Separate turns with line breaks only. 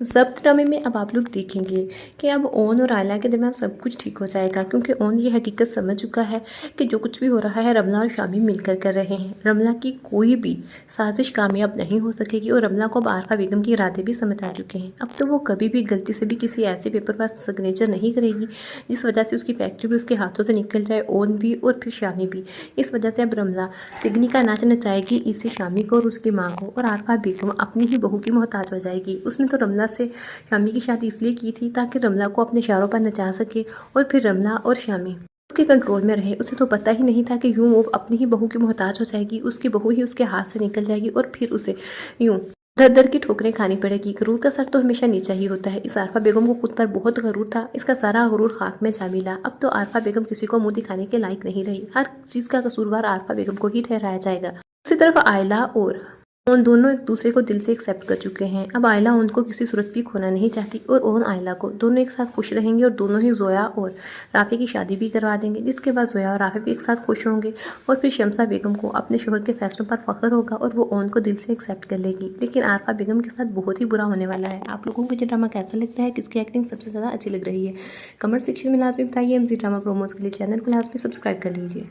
ज़ब्त ड्रामे में अब आप लोग देखेंगे कि अब ओन और आयला के दरमियान सब कुछ ठीक हो जाएगा क्योंकि ओन ये हकीकत समझ चुका है कि जो कुछ भी हो रहा है रमला और शामी मिलकर कर रहे हैं। रमला की कोई भी साजिश कामयाब नहीं हो सकेगी और रमला को अब आरफा बेगम के इरादे भी समझ आ चुके हैं। अब तो वो कभी भी गलती से भी किसी ऐसे पेपर पर सिग्नेचर नहीं करेगी जिस वजह से उसकी फैक्ट्री भी उसके हाथों से निकल जाए, ओन भी और फिर शामी भी। इस वजह से अब रमला तिगनी का नाच नचाएगी इससे शामी को और उसकी माँ को, और आरफा बेगम अपनी ही बहू की मोहताज हो जाएगी। उसने तो रमला से शामी की शादी इसलिए की थी ताकि रमला को अपने इशारों पर नचा सके और फिर रमला और शामी उसके कंट्रोल में रहे। उसे तो पता ही नहीं था कि यूं वो अपनी ही बहू की मोहताज हो जाएगी, उसकी बहू ही उसके हाथ से निकल जाएगी और फिर उसे यूं दर दर की ठोकरें खानी पड़ेगी। गरूर का सर तो हमेशा नीचा ही होता है। इस आरफा बेगम को खुद पर बहुत गरूर था, इसका सारा गरूर खाक में जा मिला। अब तो आरफा बेगम किसी को मुंह दिखाने के लायक नहीं रही, हर चीज़ का कसूरवार आरफा बेगम को ही ठहराया जाएगा। दूसरी तरफ आयला और ओन दोनों एक दूसरे को दिल से एक्सेप्ट कर चुके हैं। अब आयला ओन को किसी सूरत भी खोना नहीं चाहती और ओन आयला को, दोनों एक साथ खुश रहेंगे और दोनों ही जोया और राफे की शादी भी करवा देंगे, जिसके बाद जोया और राफे भी एक साथ खुश होंगे और फिर शमसा बेगम को अपने शोहर के फैसलों पर फख्र होगा और वो ओन को दिल से एक्सेप्ट कर लेगी। लेकिन आरफा बेगम के साथ बहुत ही बुरा होने वाला है। आप लोगों को ये ड्रामा कैसा लगता है, किसकी एक्टिंग सबसे ज़्यादा अच्छी लग रही है, कमेंट सेक्शन में लाजमी बताइए। एमजी ड्रामा प्रोमोज के लिए चैनल को लाजमी सब्सक्राइब कर लीजिए।